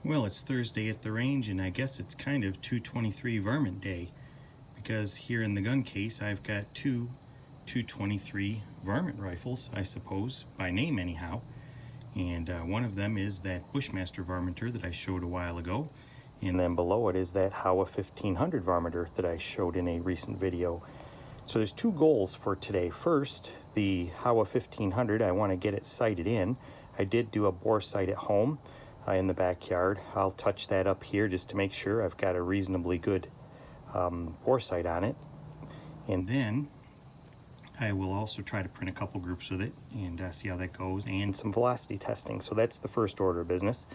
Well, it's Thursday at the range, and I guess it's kind of 223 Varmint day, because here in the gun case I've got two 223 Varmint rifles, I suppose, by name anyhow. And one of them is that Bushmaster Varminter that I showed a while ago, and then below it is that Howa 1500 Varminter that I showed in a recent video. So there's two goals for today. First, the Howa 1500, I want to get it sighted in. I did do a bore sight at home in the backyard. I'll touch that up here just to make sure I've got a reasonably good bore sight on it. And then I will also try to print a couple groups with it and see how that goes, and some velocity testing. So that's the first order of business.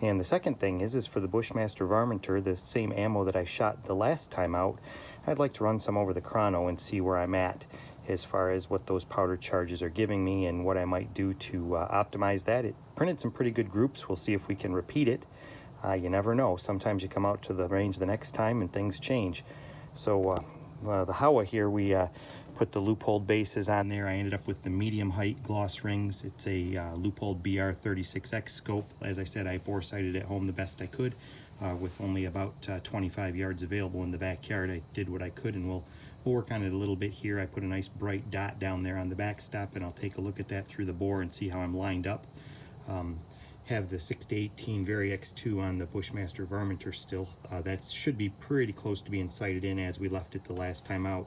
And the second thing is for the Bushmaster Varminter, the same ammo that I shot the last time out, I'd like to run some over the chrono and see where I'm at as far as what those powder charges are giving me and what I might do to optimize that. It printed some pretty good groups. We'll see if we can repeat it. You never know. Sometimes you come out to the range the next time and things change. So the Howa here, we put the Leupold bases on there. I ended up with the medium height gloss rings. It's a Leupold BR-36X scope. As I said, I bore sighted at home the best I could with only about 25 yards available in the backyard. I did what I could, and we'll work on it a little bit here. I put a nice bright dot down there on the backstop, and I'll take a look at that through the bore and see how I'm lined up. Have the 6-18 Vari X2 on the Bushmaster Varminter still. That should be pretty close to being sighted in as we left it the last time out.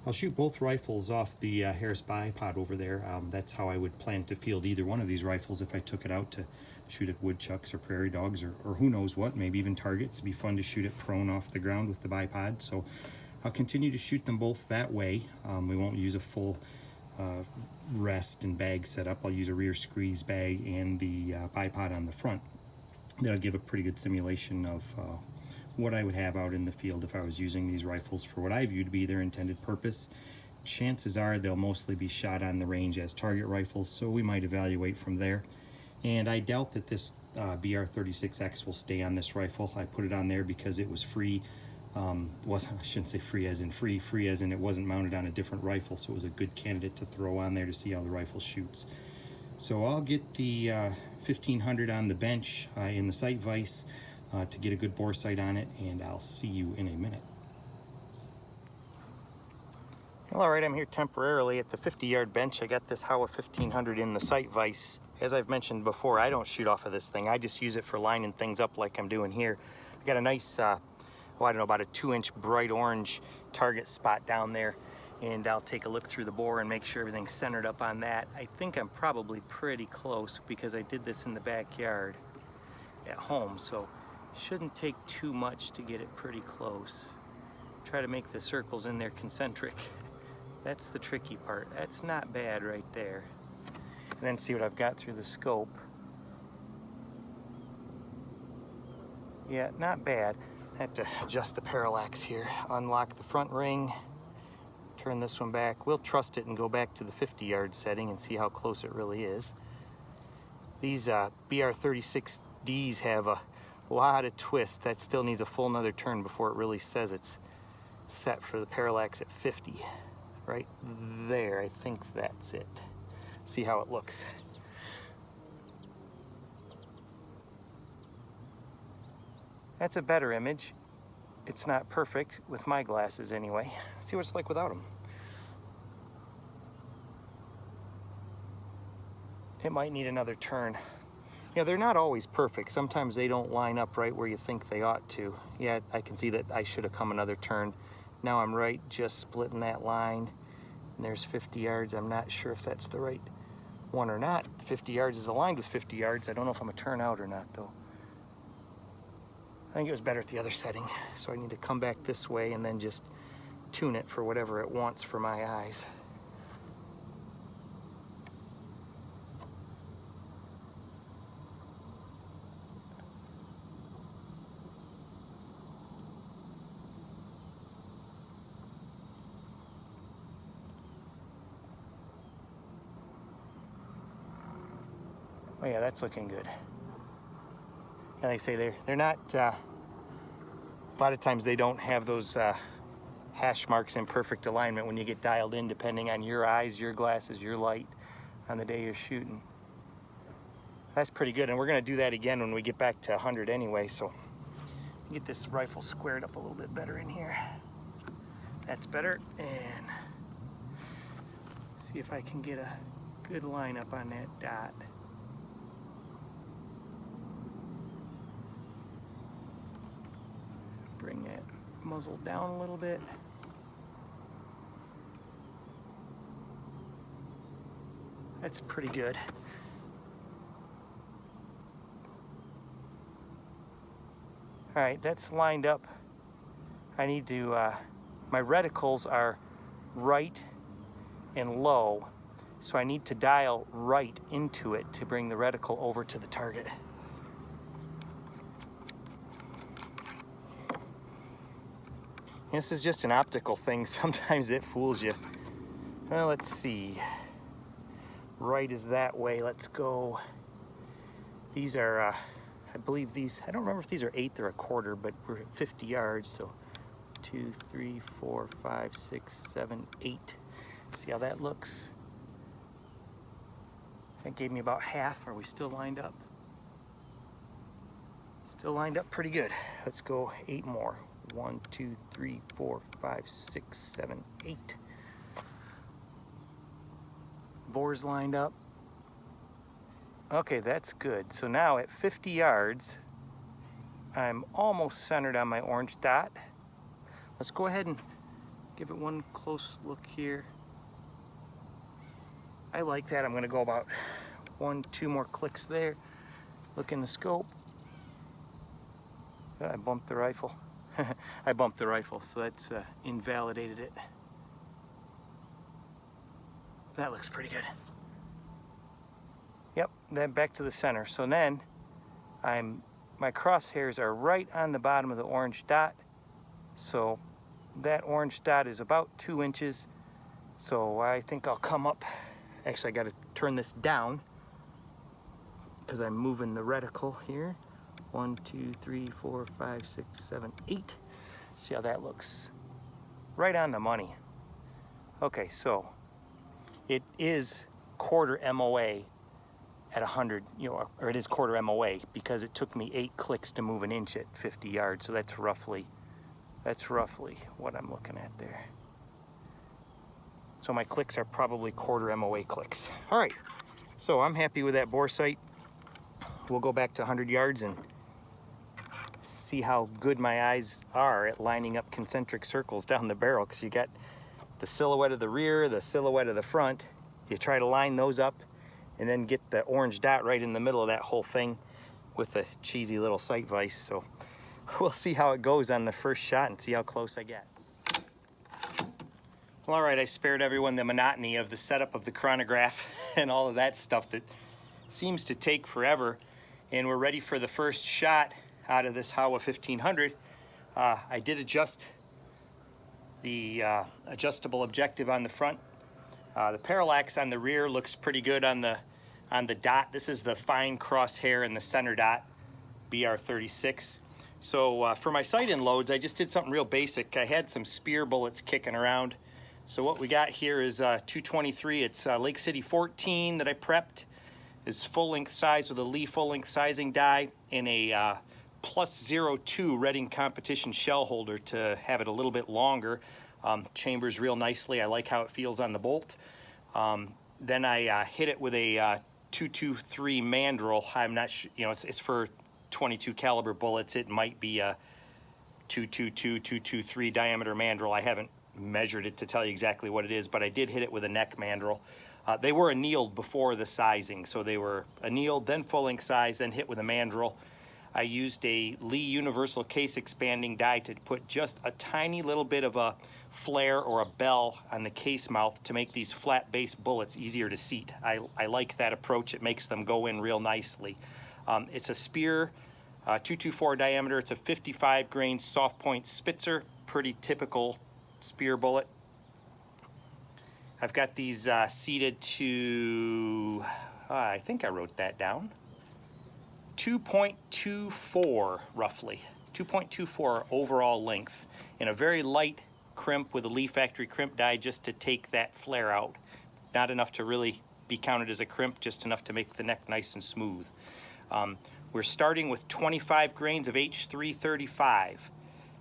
I'll shoot both rifles off the Harris bipod over there. That's how I would plan to field either one of these rifles if I took it out to shoot at woodchucks or prairie dogs or who knows what, maybe even targets. It'd be fun to shoot it prone off the ground with the bipod. So I'll continue to shoot them both that way. We won't use a full rest and bag setup. I'll use a rear squeeze bag and the bipod on the front. That'll give a pretty good simulation of what I would have out in the field if I was using these rifles for what I view to be their intended purpose. Chances are they'll mostly be shot on the range as target rifles, so we might evaluate from there. And I doubt that this BR-36X will stay on this rifle. I put it on there because it was free. I shouldn't say free as in free as in it wasn't mounted on a different rifle, so it was a good candidate to throw on there to see how the rifle shoots. So I'll get the 1500 on the bench in the sight vise to get a good bore sight on it, and I'll see you in a minute. Well, all right, I'm here temporarily at the 50-yard bench. I got this Howa 1500 in the sight vise. As I've mentioned before, I don't shoot off of this thing. I just use it for lining things up like I'm doing here. I got a nice, I don't know, about a 2-inch bright orange target spot down there, and I'll take a look through the bore and make sure everything's centered up on that. I think I'm probably pretty close because I did this in the backyard at home, so shouldn't take too much to get it pretty close. Try to make the circles in there concentric. That's the tricky part. That's not bad right there. And then see what I've got through the scope. Yeah, not bad. I have to adjust the parallax here. Unlock the front ring, turn this one back. We'll trust it and go back to the 50-yard setting and see how close it really is. These BR-36Ds have a lot of twist. That still needs a full another turn before it really says it's set for the parallax at 50. Right there, I think that's it. See how it looks. That's a better image. It's not perfect with my glasses anyway. See what it's like without them. It might need another turn. Yeah, they're not always perfect. Sometimes they don't line up right where you think they ought to. Yeah, I can see that I should have come another turn. Now I'm right just splitting that line. And there's 50 yards. I'm not sure if that's the right one or not. 50 yards is aligned with 50 yards. I don't know if I'm a turn out or not though. I think it was better at the other setting. So I need to come back this way and then just tune it for whatever it wants for my eyes. Oh yeah, that's looking good. And like I say, they're not, a lot of times they don't have those hash marks in perfect alignment when you get dialed in, depending on your eyes, your glasses, your light on the day you're shooting. That's pretty good, and we're gonna do that again when we get back to 100 anyway, so get this rifle squared up a little bit better in here. That's better, and see if I can get a good lineup on that dot. Bring that muzzle down a little bit. That's pretty good. All right, that's lined up. I need to, my reticles are right and low, so I need to dial right into it to bring the reticle over to the target. This is just an optical thing. Sometimes it fools you. Well, let's see. Right is that way. Let's go. These are, I believe these, I don't remember if these are 1/8 or 1/4, but we're at 50 yards, so 2, 3, 4, 5, 6, 7, 8. See how that looks? That gave me about half. Are we still lined up? Still lined up pretty good. Let's go 8 more. 1, 2, 3, 4, 5, 6, 7, 8. Bore's lined up. Okay, that's good. So now at 50 yards, I'm almost centered on my orange dot. Let's go ahead and give it one close look here. I like that. I'm gonna go about 1, 2 more clicks there. Look in the scope. I bumped the rifle. I bumped the rifle, so that's invalidated it. That looks pretty good. Yep, then back to the center. So then my crosshairs are right on the bottom of the orange dot. So that orange dot is about 2 inches. So I think I'll come up. Actually, I got to turn this down because I'm moving the reticle here. 1, 2, 3, 4, 5, 6, 7, 8. See how that looks? Right on the money. Okay, so it is 1/4 MOA at 100, or it is 1/4 MOA because it took me 8 clicks to move 1 inch at 50 yards. So that's roughly what I'm looking at there. So my clicks are probably 1/4 MOA clicks. All right, so I'm happy with that bore sight. We'll go back to 100 yards and see how good my eyes are at lining up concentric circles down the barrel, because you got the silhouette of the rear, the silhouette of the front. You try to line those up and then get the orange dot right in the middle of that whole thing with a cheesy little sight vise. So we'll see how it goes on the first shot and see how close I get. Well, all right, I spared everyone the monotony of the setup of the chronograph and all of that stuff that seems to take forever. And we're ready for the first shot out of this Howa 1500. I did adjust the adjustable objective on the front. The parallax on the rear looks pretty good on the dot. This is the fine crosshair in the center dot, BR-36. So for my sight-in loads, I just did something real basic. I had some spear bullets kicking around. So what we got here is 223. It's Lake City 14 that I prepped. It's full-length size with a Lee full-length sizing die and a +02 Reading competition shell holder to have it a little bit longer. Chambers real nicely. I like how it feels on the bolt. Then I hit it with a 223 mandrel. I'm not sure, it's for 22 caliber bullets. It might be a 222, 223 diameter mandrel. I haven't measured it to tell you exactly what it is, but I did hit it with a neck mandrel. They were annealed before the sizing, so they were annealed, then full-length size, then hit with a mandrel. I used a Lee universal case expanding die to put just a tiny little bit of a flare or a bell on the case mouth to make these flat base bullets easier to seat. I like that approach. It makes them go in real nicely. It's a Spear 224 diameter. It's a 55 grain soft point Spitzer, pretty typical Spear bullet. I've got these seated to, I think I wrote that down, 2.24 roughly, 2.24 overall length, in a very light crimp with a Lee factory crimp die just to take that flare out. Not enough to really be counted as a crimp, just enough to make the neck nice and smooth. We're starting with 25 grains of H335.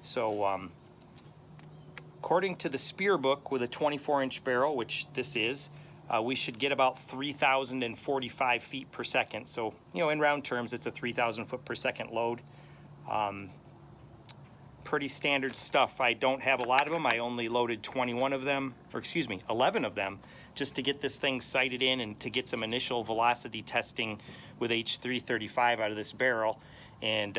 So according to the Spear book with a 24-inch barrel, which this is, we should get about 3,045 feet per second. So, you know, in round terms, it's a 3,000 foot per second load. Pretty standard stuff. I don't have a lot of them. I only loaded 21 of them, or excuse me, 11 of them, just to get this thing sighted in and to get some initial velocity testing with H335 out of this barrel. And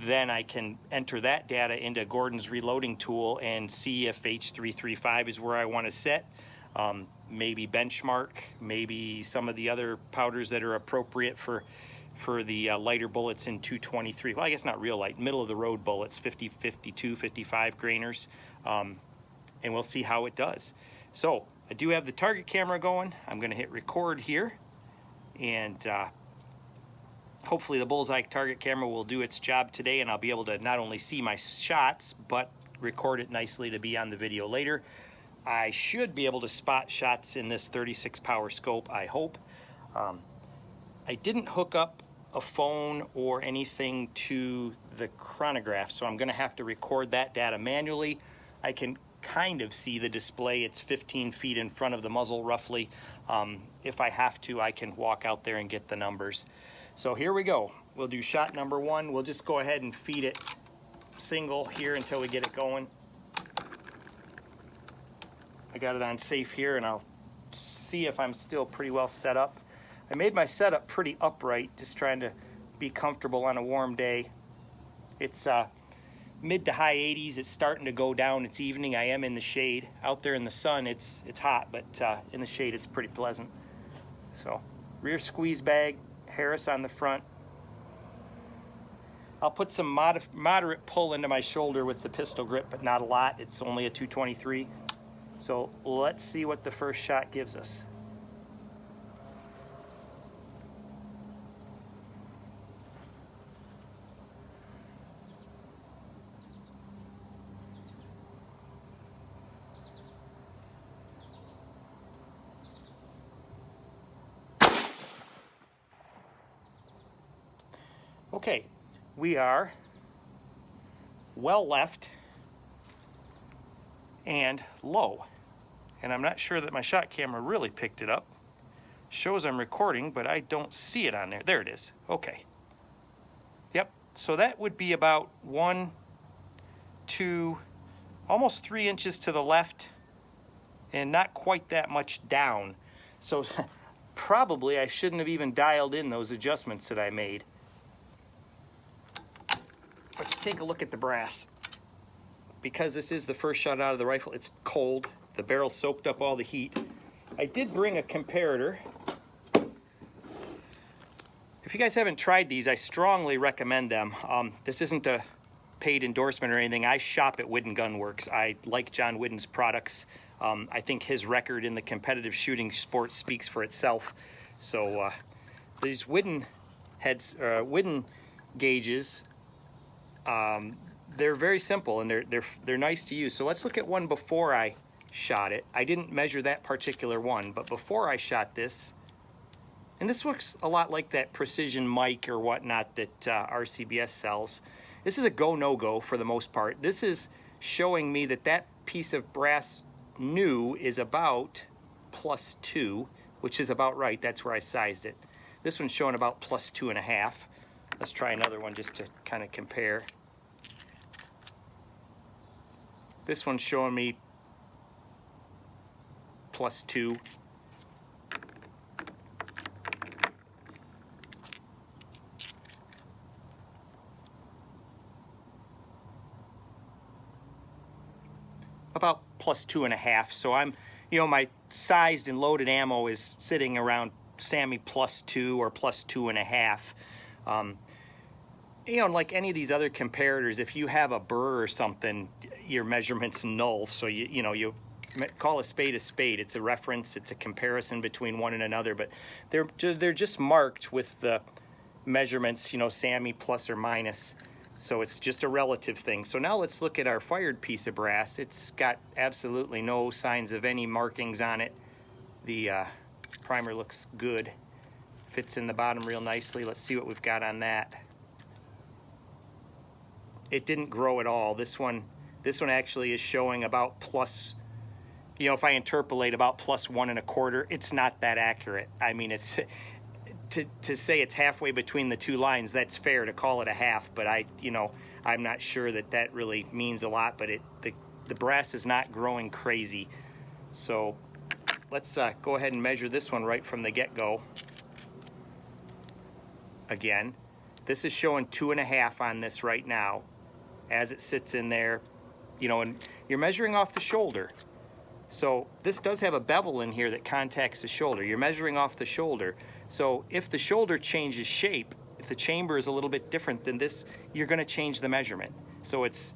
then I can enter that data into Gordon's reloading tool and see if H335 is where I want to set. Maybe benchmark, maybe some of the other powders that are appropriate for the lighter bullets in 223. Well, I guess not real light, middle of the road bullets, 50, 52, 55 grainers. And we'll see how it does. So I do have the target camera going. I'm going to hit record here, and hopefully the bullseye target camera will do its job today, and I'll be able to not only see my shots, but record it nicely to be on the video later. I should be able to spot shots in this 36 power scope, I hope. I didn't hook up a phone or anything to the chronograph, so I'm going to have to record that data manually. I can kind of see the display. It's 15 feet in front of the muzzle roughly. If I have to, I can walk out there and get the numbers. So here we go. We'll do shot number one. We'll just go ahead and feed it single here until we get it going. I got it on safe here, and I'll see if I'm still pretty well set up. I made my setup pretty upright, just trying to be comfortable on a warm day. It's mid to high 80s. It's starting to go down. It's evening. I am in the shade. Out there in the sun, it's hot, but in the shade, it's pretty pleasant. So, rear squeeze bag, Harris on the front. I'll put some moderate pull into my shoulder with the pistol grip, but not a lot. It's only a 223. So let's see what the first shot gives us. Okay, we are well left and low. And I'm not sure that my shot camera really picked it up. Shows I'm recording, but I don't see it on there. There it is. Okay. Yep. So that would be about 1, 2, almost 3 inches to the left, and not quite that much down. So probably I shouldn't have even dialed in those adjustments that I made. Let's take a look at the brass. Because this is the first shot out of the rifle, it's cold. The barrel soaked up all the heat. I did bring a comparator. If you guys haven't tried these, I strongly recommend them. This isn't a paid endorsement or anything. I shop at Whidden Gun Works. I like John Whidden's products. I think his record in the competitive shooting sport speaks for itself. So these Whidden gauges, they're very simple and they're nice to use. So let's look at one before I shot it. I didn't measure that particular one, but before I shot this, and this looks a lot like that precision mic or whatnot that RCBS sells. This is a go, no-go for the most part. This is showing me that that piece of brass new is about +2, which is about right. That's where I sized it. This one's showing about +2.5. Let's try another one just to kind of compare. This one's showing me +2. About +2.5. So I'm, my sized and loaded ammo is sitting around SAMI +2 or +2.5. Like any of these other comparators, if you have a burr or something, your measurement's null. So you call a spade a spade. It's a reference. It's a comparison between one and another. But they're just marked with the measurements, SAMI plus or minus. So it's just a relative thing. So now let's look at our fired piece of brass. It's got absolutely no signs of any markings on it. The primer looks good. Fits in the bottom real nicely. Let's see what we've got on that. It didn't grow at all. This one actually is showing about plus, you know, if I interpolate about plus 1 1/4, it's not that accurate. I mean, it's to say it's halfway between the two lines, that's fair to call it a half, but I'm not sure that really means a lot, but the brass is not growing crazy. So let's go ahead and measure this one right from the get-go. Again, this is showing 2.5 on this right now as it sits in there, you know, and you're measuring off the shoulder. So this does have a bevel in here that contacts the shoulder. You're measuring off the shoulder. So if the shoulder changes shape, if the chamber is a little bit different than this, you're going to change the measurement. So it's,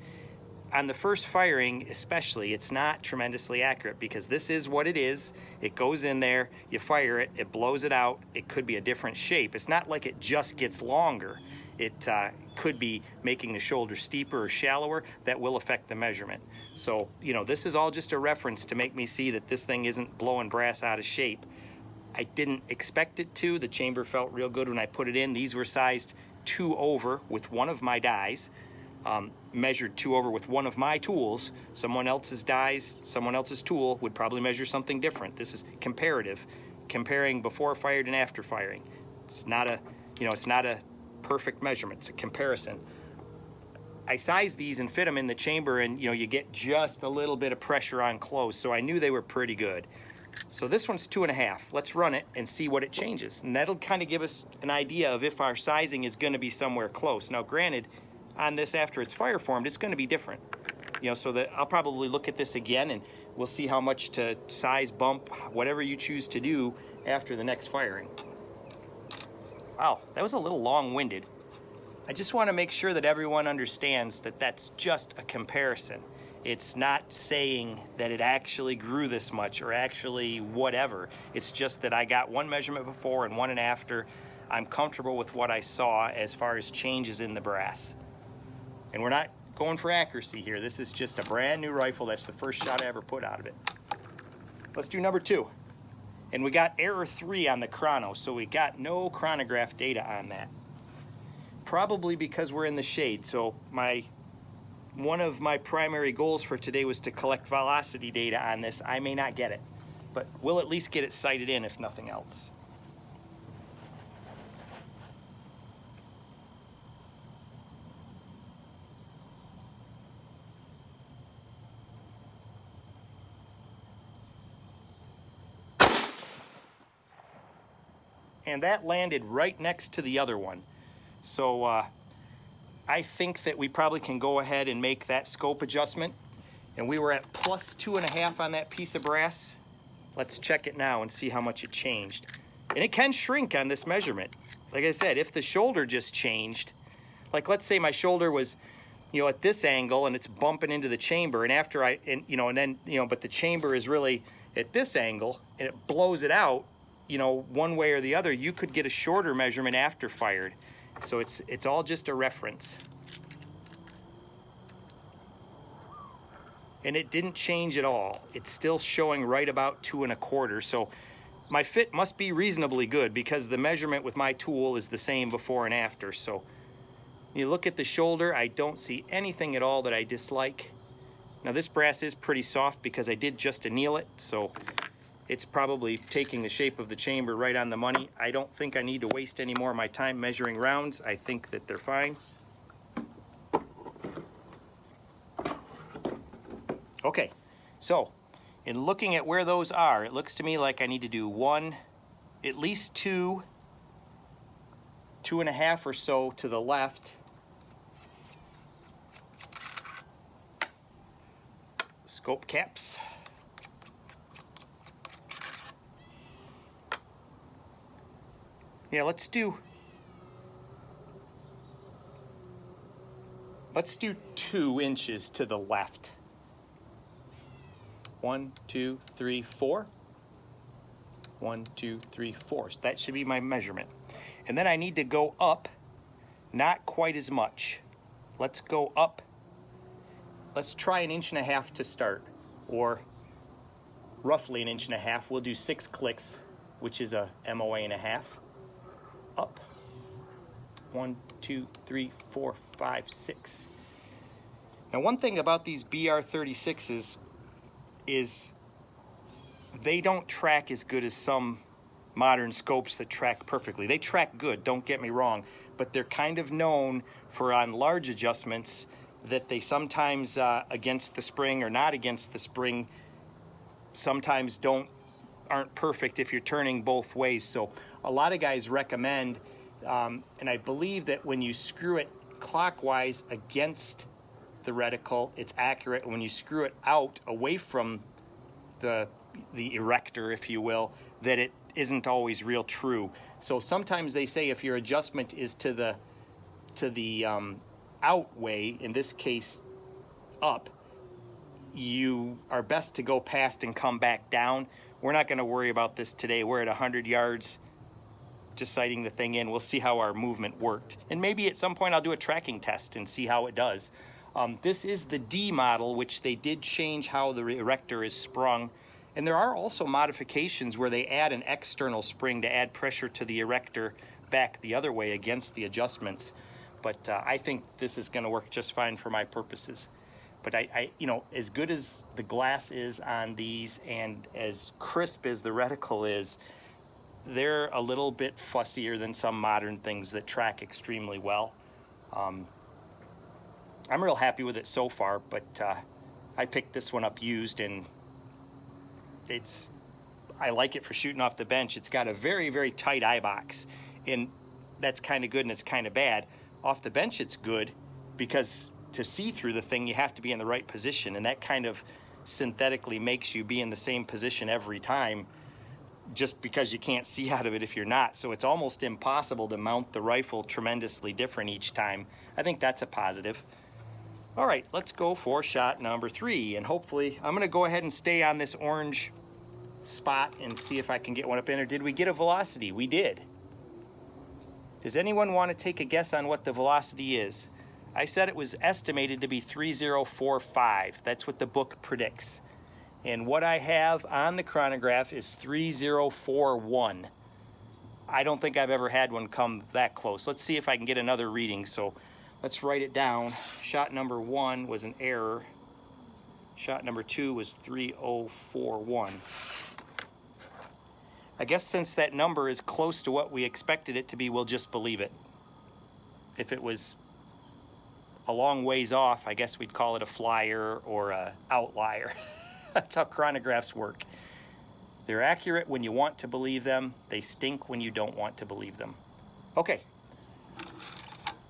on the first firing especially, it's not tremendously accurate because this is what it is. It goes in there, you fire it, it blows it out. It could be a different shape. It's not like it just gets longer. It could be making the shoulder steeper or shallower. That will affect the measurement. So, you know, this is all just a reference to make me see that this thing isn't blowing brass out of shape. I didn't expect it to. The chamber felt real good when I put it in. These were sized 2 over with one of my dies, measured 2 over with one of my tools. Someone else's dies, someone else's tool would probably measure something different. This is comparative, comparing before fired and after firing. It's not a, you know, it's not a perfect measurement. It's a comparison. I sized these and fit them in the chamber, and you know, you get just a little bit of pressure on close, so I knew they were pretty good. So this one's 2.5. Let's run it and see what it changes, and that'll kind of give us an idea of if our sizing is going to be somewhere close. Now granted, on this after it's fire formed, it's going to be different, you know, so that I'll probably look at this again and we'll see how much to size bump, whatever you choose to do after the next firing. Wow, that was a little long-winded. I just want to make sure that everyone understands that that's just a comparison. It's not saying that it actually grew this much or actually whatever. It's just that I got one measurement before and one and after. I'm comfortable with what I saw as far as changes in the brass. And we're not going for accuracy here. This is just a brand new rifle. That's the first shot I ever put out of it. Let's do number 2. And we got error 3 on the chrono, so we got no chronograph data on that. Probably because we're in the shade. So one of my primary goals for today was to collect velocity data on this. I may not get it, but we'll at least get it sighted in if nothing else. And that landed right next to the other one. So I think that we probably can go ahead and make that scope adjustment. And we were at plus 2.5 on that piece of brass. Let's check it now and see how much it changed. And it can shrink on this measurement. Like I said, if the shoulder just changed, like let's say my shoulder was, you know, at this angle and it's bumping into the chamber, and after but the chamber is really at this angle and it blows it out, you know, one way or the other, you could get a shorter measurement after fired. So it's all just a reference. And it didn't change at all. It's still showing right about 2 1/4. So my fit must be reasonably good because the measurement with my tool is the same before and after. So you look at the shoulder, I don't see anything at all that I dislike. Now this brass is pretty soft because I did just anneal it, so it's probably taking the shape of the chamber right on the money. I don't think I need to waste any more of my time measuring rounds. I think that they're fine. Okay, so in looking at where those are, it looks to me like I need to do one, at least 2, 2.5 or so to the left. Scope caps. Yeah, let's do 2 inches to the left. 1, 2, 3, 4. 1, 2, 3, 4. So that should be my measurement. And then I need to go up, not quite as much. Let's go up. Let's try 1.5 inches to start, or roughly 1.5 inches. We'll do 6 clicks, which is a MOA and a half. 1, 2, 3, 4, 5, 6. Now, one thing about these BR-36s is they don't track as good as some modern scopes that track perfectly. They track good, don't get me wrong, but they're kind of known for, on large adjustments, that they sometimes against the spring or not against the spring, sometimes aren't perfect if you're turning both ways. So a lot of guys recommend, and I believe that when you screw it clockwise against the reticle, it's accurate. When you screw it out away from the erector, if you will, that it isn't always real true. So sometimes they say if your adjustment is to the out way, in this case up, you are best to go past and come back down. We're not going to worry about this today. We're at 100 yards, just sighting the thing in. We'll see how our movement worked. And maybe at some point I'll do a tracking test and see how it does. This is the D model, which they did change how the erector is sprung. And there are also modifications where they add an external spring to add pressure to the erector back the other way against the adjustments. But I think this is going to work just fine for my purposes. But I, you know, as good as the glass is on these and as crisp as the reticle is, they're a little bit fussier than some modern things that track extremely well. I'm real happy with it so far, but I picked this one up used, and I like it for shooting off the bench. It's got a very, very tight eye box, and that's kind of good and it's kind of bad. Off the bench it's good because to see through the thing you have to be in the right position, and that kind of synthetically makes you be in the same position every time just because you can't see out of it if you're not. So it's almost impossible to mount the rifle tremendously different each time. I think that's a positive. All right, let's go for shot number 3, and hopefully I'm gonna go ahead and stay on this orange spot and see if I can get one up in there. Did we get a velocity? We did. Does anyone want to take a guess on what the velocity is? I said it was estimated to be 3045. That's what the book predicts. And what I have on the chronograph is 3041. I don't think I've ever had one come that close. Let's see if I can get another reading. So let's write it down. Shot number 1 was an error. Shot number 2 was 3041. I guess since that number is close to what we expected it to be, we'll just believe it. If it was a long ways off, I guess we'd call it a flyer or a outlier. That's how chronographs work. They're accurate when you want to believe them. They stink when you don't want to believe them. Okay,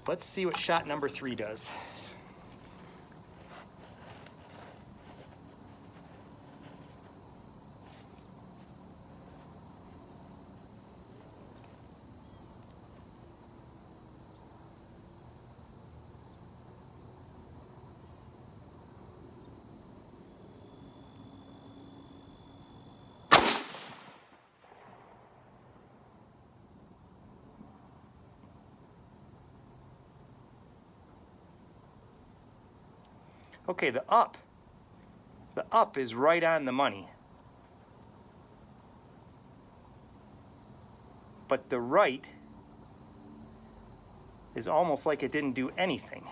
let's see what shot number 3 does. Okay, the up is right on the money. But the right is almost like it didn't do anything.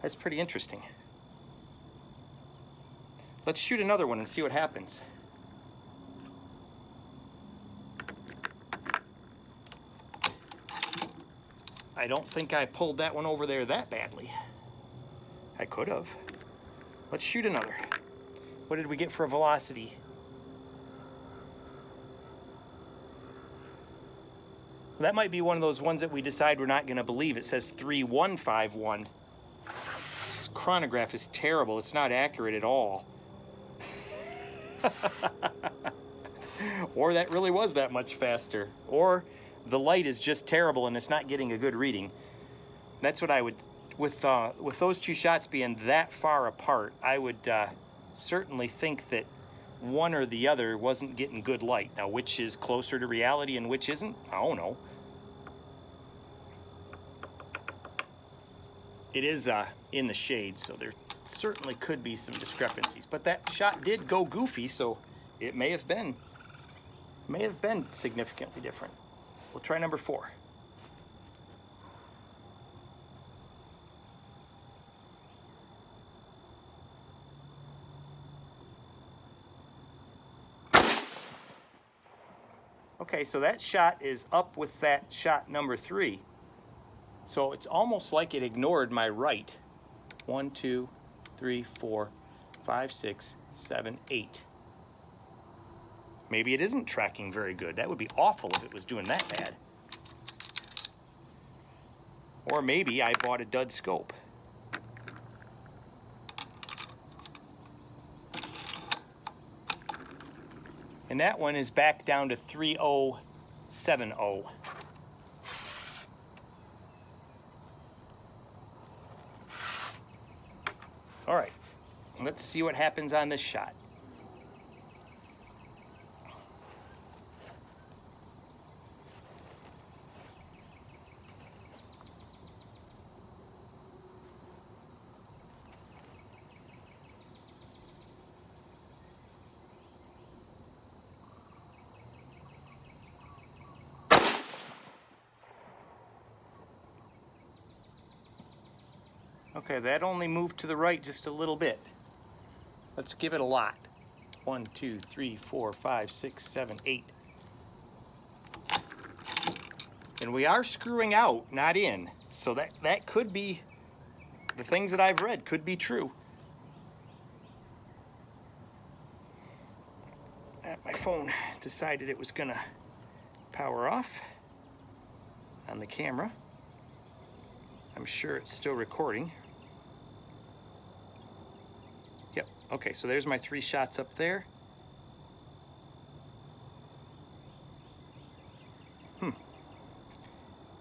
That's pretty interesting. Let's shoot another one and see what happens. I don't think I pulled that one over there that badly. I could have. Let's shoot another. What did we get for a velocity? That might be one of those ones that we decide we're not going to believe. It says 3151. This chronograph is terrible. It's not accurate at all. Or that really was that much faster. Or the light is just terrible and it's not getting a good reading. That's what I would, with those two shots being that far apart, I would certainly think that one or the other wasn't getting good light. Now, which is closer to reality and which isn't, I don't know. It is in the shade, so they're certainly could be some discrepancies. But that shot did go goofy, so it may have been significantly different. We'll try number 4. Okay, so that shot is up with that shot number 3. So it's almost like it ignored my right. 1, 2, 3, 4, 5, 6, 7, 8. Maybe it isn't tracking very good. That would be awful if it was doing that bad. Or maybe I bought a dud scope. And that one is back down to 3070. All right, let's see what happens on this shot. Okay, that only moved to the right just a little bit. Let's give it a lot. 1, 2, 3, 4, 5, 6, 7, 8. And we are screwing out, not in. So that could be, the things that I've read could be true. My phone decided it was gonna power off on the camera. I'm sure it's still recording. Yep, okay, so there's my 3 shots up there.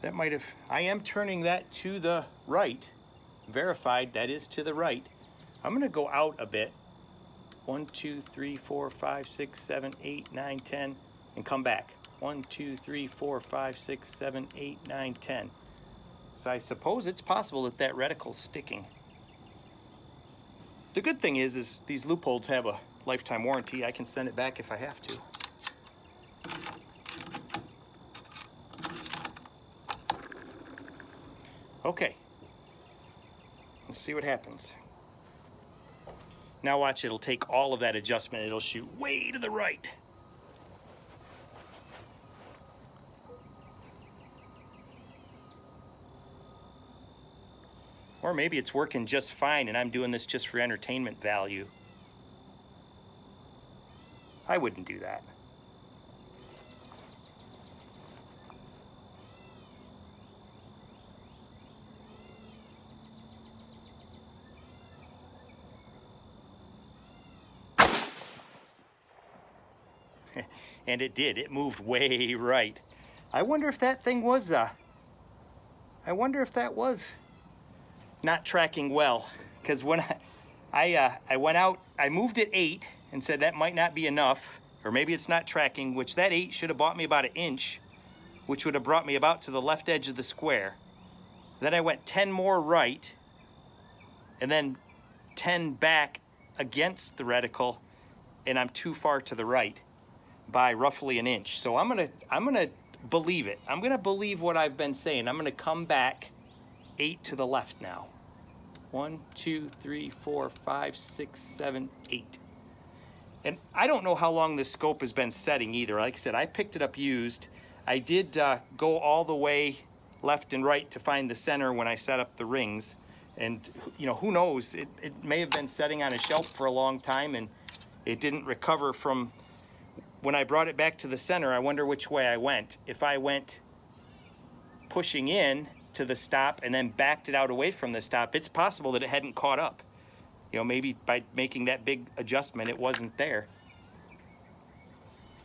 That might have, I am turning that to the right. Verified, that is to the right. I'm gonna go out a bit. 1, 2, 3, 4, 5, 6, 7, 8, 9, 10, and come back. 1, 2, 3, 4, 5, 6, 7, 8, 9, 10. So I suppose it's possible that that reticle's sticking. The good thing is these Leupolds have a lifetime warranty. I can send it back if I have to. Okay, let's see what happens. Now watch, it'll take all of that adjustment. It'll shoot way to the right. Or maybe it's working just fine and I'm doing this just for entertainment value. I wouldn't do that. And it did. It moved way right. I wonder if that thing was, I wonder if that was not tracking well. Because when I went out, I moved at 8 and said that might not be enough. Or maybe it's not tracking, which that 8 should have bought me about 1 inch, which would have brought me about to the left edge of the square. Then I went 10 more right, and then 10 back against the reticle, and I'm too far to the right by roughly 1 inch. So I'm gonna believe it. I'm gonna believe what I've been saying. I'm gonna come back 8 to the left now. 1, 2, 3, 4, 5, 6, 7, 8. And I don't know how long this scope has been setting either. Like I said, I picked it up used. I did go all the way left and right to find the center when I set up the rings. And you know, who knows? It may have been setting on a shelf for a long time and it didn't recover from. When I brought it back to the center, I wonder which way I went. If I went pushing in to the stop and then backed it out away from the stop, it's possible that it hadn't caught up. You know, maybe by making that big adjustment, it wasn't there.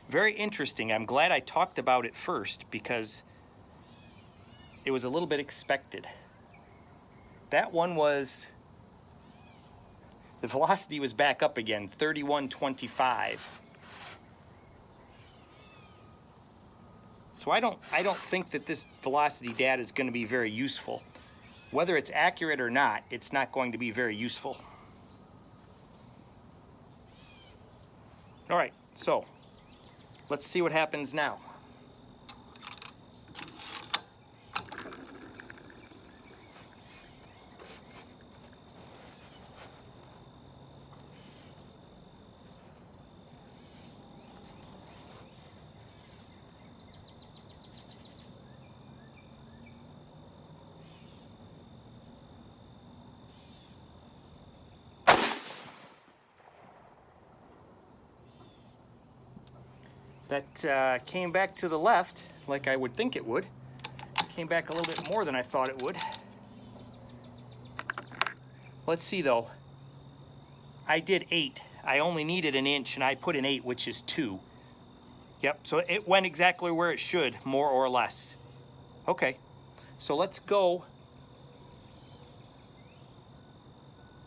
Very interesting. I'm glad I talked about it first because it was a little bit expected. That one was, the velocity was back up again, 31.25. So I don't think that this velocity data is going to be very useful. Whether it's accurate or not, it's not going to be very useful. All right, so let's see what happens now. That came back to the left like I would think it would. Came back a little bit more than I thought it would. Let's see though. I did 8. I only needed an inch and I put in 8, which is 2. Yep, so it went exactly where it should, more or less. Okay, so let's go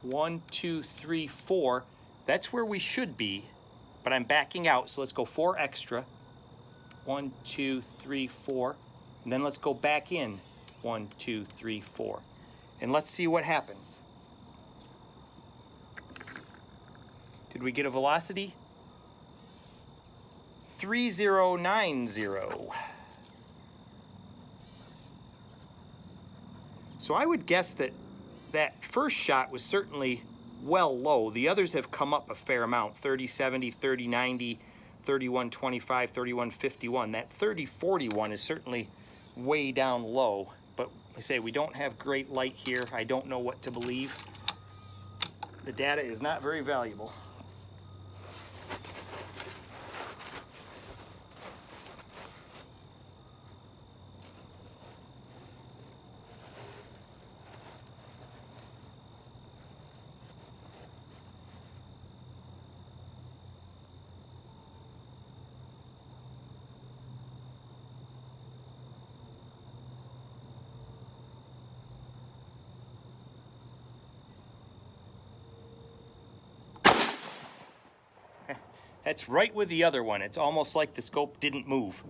1, 2, 3, 4. That's where we should be. But I'm backing out, so let's go 4 extra. 1, 2, 3, 4. And then let's go back in. 1, 2, 3, 4. And let's see what happens. Did we get a velocity? 3090. So I would guess that that first shot was certainly well low. The others have come up a fair amount. 3070, 3090, 3125, 3151. That 3041 is certainly way down low. But I say we don't have great light here. I don't know what to believe. The data is not very valuable. That's right with the other one. It's almost like the scope didn't move.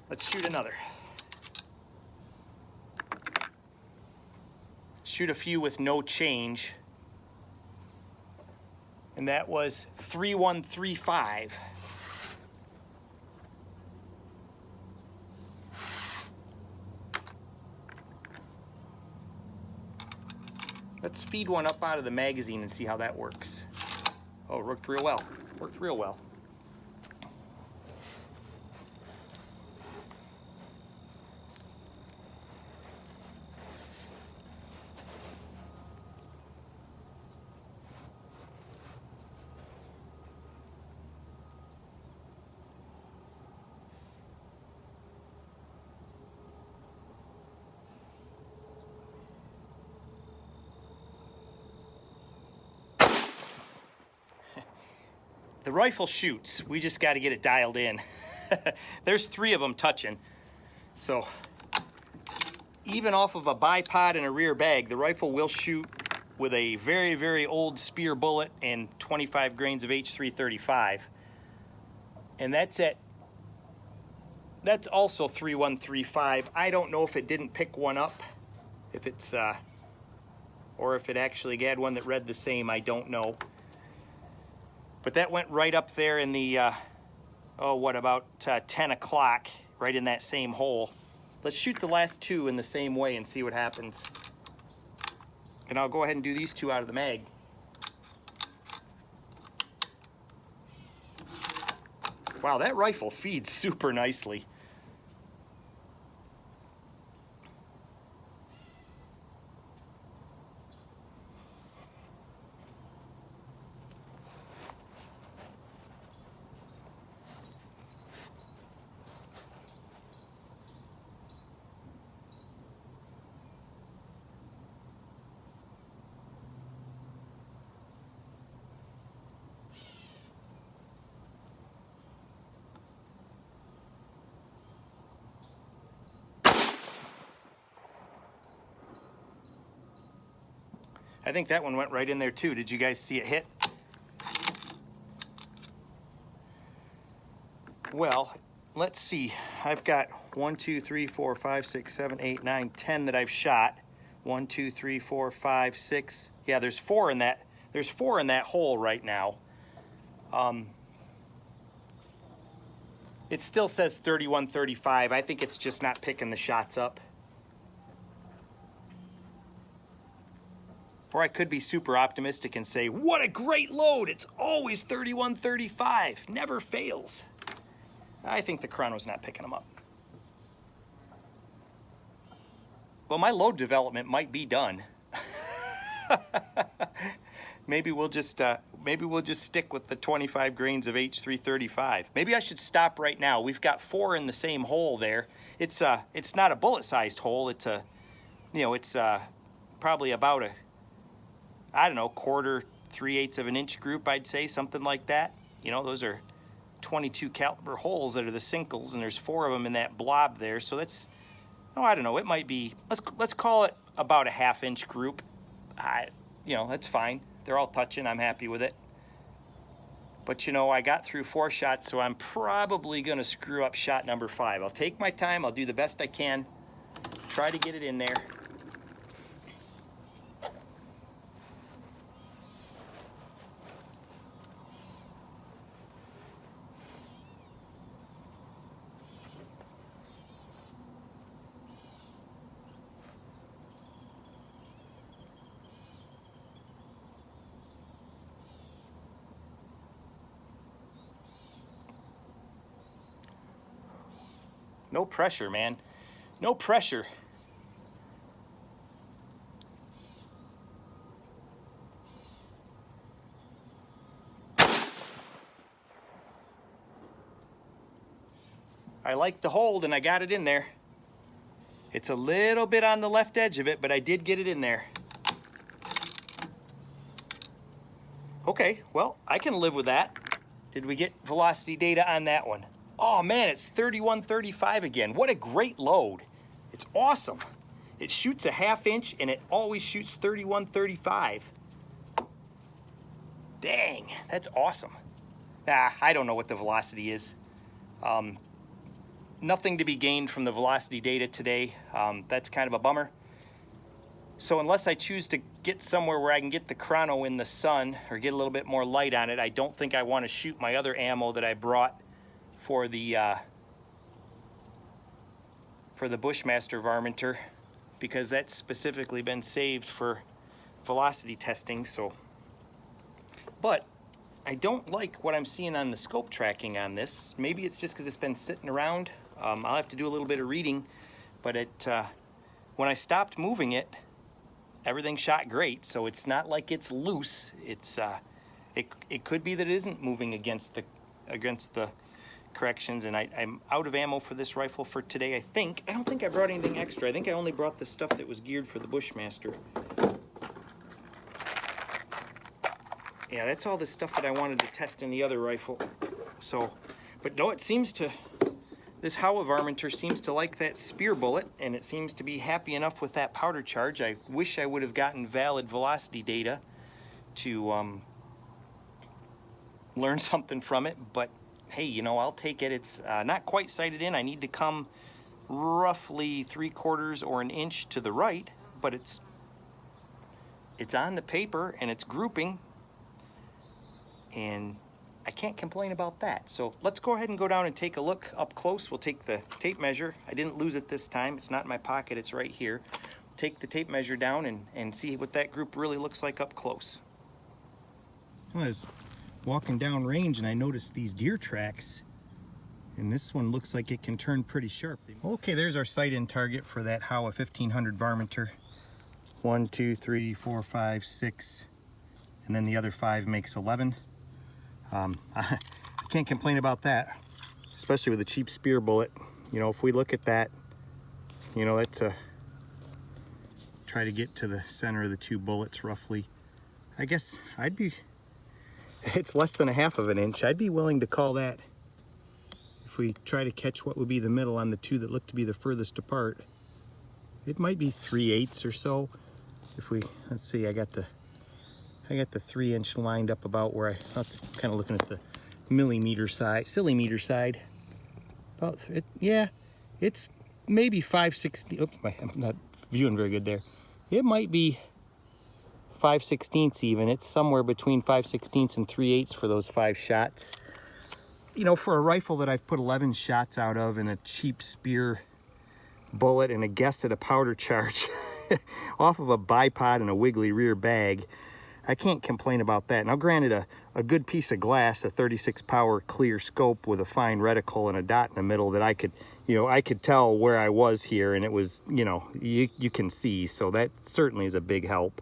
Let's shoot another. Shoot a few with no change. And that was 3135. Let's feed one up out of the magazine and see how that works. Oh, it worked real well. Worked real well. The rifle shoots, we just got to get it dialed in. There's 3 of them touching. So even off of a bipod and a rear bag, the rifle will shoot with a very, very old Spear bullet and 25 grains of H335. And that's also 3135. I don't know if it didn't pick one up, if it's, or if it actually had one that read the same, I don't know. But that went right up there in the, about 10 o'clock, right in that same hole. Let's shoot the last 2 in the same way and see what happens. And I'll go ahead and do these 2 out of the mag. Wow, that rifle feeds super nicely. I think that one went right in there too. Did you guys see it hit? Well, let's see. I've got 1, 2, 3, 4, 5, 6, 7, 8, 9, 10 that I've shot. 1, 2, 3, 4, 5, 6. Yeah, there's 4 in that. There's 4 in that hole right now. It still says 3135. I think it's just not picking the shots up. Or I could be super optimistic and say, what a great load! It's always 3135. Never fails. I think the chrono's not picking them up. Well, my load development might be done. Maybe we'll just stick with the 25 grains of H335. Maybe I should stop right now. We've got 4 in the same hole there. It's not a bullet-sized hole. It's a, you know, it's probably about a, I don't know, 1/4, 3/8 of an inch group, I'd say, something like that. You know, those are 22 caliber holes that are the sinkles, and there's 4 of them in that blob there. So that's, oh, I don't know. It might be, let's call it about a 1/2 inch group. You know, that's fine. They're all touching. I'm happy with it. But you know, I got through 4 shots, so I'm probably gonna screw up shot number 5. I'll take my time. I'll do the best I can. Try to get it in there. No pressure, man. No pressure. I like the hold and I got it in there. It's a little bit on the left edge of it, but I did get it in there. Okay, well, I can live with that. Did we get velocity data on that one? Oh man, it's 3135 again. What a great load. It's awesome. It shoots a 1/2 inch and it always shoots 3135. Dang, that's awesome. I don't know what the velocity is. Nothing to be gained from the velocity data today. That's kind of a bummer. So unless I choose to get somewhere where I can get the chrono in the sun or get a little bit more light on it, I don't think I want to shoot my other ammo that I brought for the Bushmaster Varminter, because that's specifically been saved for velocity testing. So, but I don't like what I'm seeing on the scope tracking on this. Maybe it's just because it's been sitting around. I'll have to do a little bit of reading, but when I stopped moving it, everything shot great. So it's not like it's loose. It's it could be that it isn't moving against the corrections, and I'm out of ammo for this rifle for today. I don't think I brought anything extra. I think I only brought the stuff that was geared for the Bushmaster. Yeah, that's all the stuff that I wanted to test in the other rifle. So, but no, it seems to, this Howa Varminter seems to like that spear bullet, and it seems to be happy enough with that powder charge. I wish I would have gotten valid velocity data to learn something from it, but hey, you know, I'll take it. It's not quite sighted in. I need to come roughly 3/4 or an inch to the right, but it's on the paper and it's grouping, and I can't complain about that. So let's go ahead and go down and take a look up close. We'll take the tape measure. I didn't lose it this time. It's not in my pocket. It's right here. Take the tape measure down and see what that group really looks like up close. Well, I was walking down range and I noticed these deer tracks, and this one looks like it can turn pretty sharp. Okay, there's our sight-in target for that Howa 1500 Varminter. 1, 2, 3, 4, 5, 6, and then the other 5 makes 11. I can't complain about that, especially with a cheap spear bullet. You know, if we look at that, you know, that's try to get to the center of the 2 bullets roughly. I guess it's less than a 1/2 of an inch. I'd be willing to call that, if we try to catch what would be the middle on the 2 that look to be the furthest apart, it might be 3/8 or so. If we, let's see, I got the 3 inch lined up about where I'm kind of looking at the millimeter side, sillimeter side. About yeah, it's maybe 5/16. Oops, I'm not viewing very good there. It might be 5/16 even. It's somewhere between 5/16 and 3/8 for those 5 shots. You know, for a rifle that I've put 11 shots out of and a cheap spear bullet and a guess at a powder charge off of a bipod and a wiggly rear bag, I can't complain about that. Now granted, a good piece of glass, a 36 power clear scope with a fine reticle and a dot in the middle that I could, you know, I could tell where I was here, and it was, you know, you can see, so that certainly is a big help.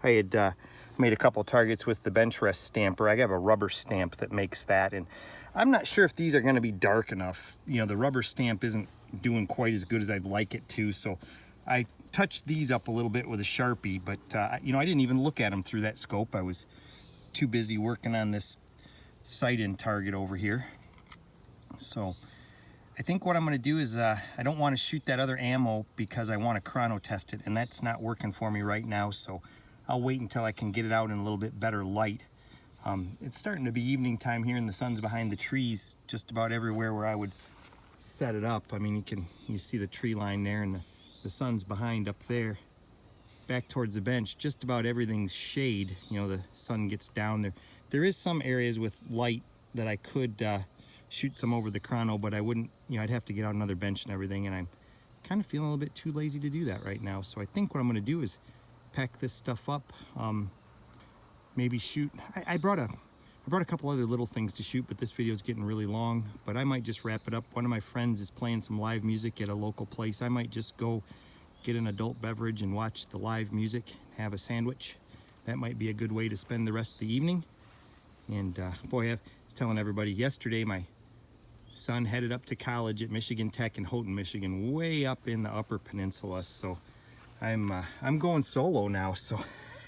I had made a couple targets with the bench rest stamper. I have a rubber stamp that makes that, and I'm not sure if these are going to be dark enough. You know, the rubber stamp isn't doing quite as good as I'd like it to, so I touched these up a little bit with a Sharpie, but you know, I didn't even look at them through that scope. I was too busy working on this sight-in target over here. So I think what I'm going to do is I don't want to shoot that other ammo because I want to chrono test it, and that's not working for me right now, so I'll wait until I can get it out in a little bit better light. It's starting to be evening time here, and the sun's behind the trees just about everywhere where I would set it up. I mean, you see the tree line there, and the sun's behind up there. Back towards the bench, just about everything's shade. You know, the sun gets down there. There is some areas with light that I could shoot some over the chrono, but I wouldn't, you know, I'd have to get out another bench and everything, and I'm kind of feeling a little bit too lazy to do that right now. So I think what I'm going to do is pack this stuff up, maybe shoot. I brought a couple other little things to shoot, but this video is getting really long, but I might just wrap it up. One of my friends is playing some live music at a local place. I might just go get an adult beverage and watch the live music, have a sandwich. That might be a good way to spend the rest of the evening. And boy, I was telling everybody yesterday, my son headed up to college at Michigan Tech in Houghton, Michigan, way up in the Upper Peninsula. So I'm going solo now, so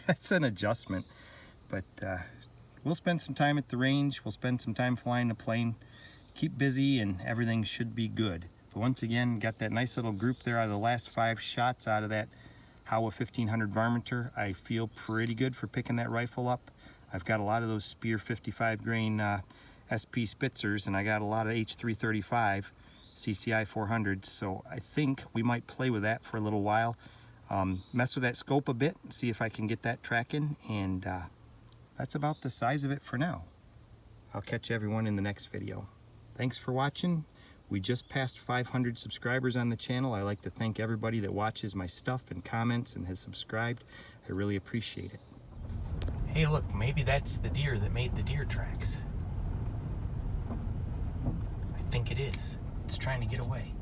that's an adjustment. But we'll spend some time at the range. We'll spend some time flying the plane. Keep busy, and everything should be good. But once again, got that nice little group there out of the last 5 shots out of that Howa 1500 Varminter. I feel pretty good for picking that rifle up. I've got a lot of those Spear 55 grain SP Spitzers, and I got a lot of H335 CCI 400s, so I think we might play with that for a little while. Mess with that scope a bit, see if I can get that tracking, and that's about the size of it for now. I'll catch everyone in the next video. Thanks for watching. We just passed 500 subscribers on the channel. I like to thank everybody that watches my stuff and comments and has subscribed. I really appreciate it. Hey, look, maybe that's the deer that made the deer tracks. I think it is. It's trying to get away.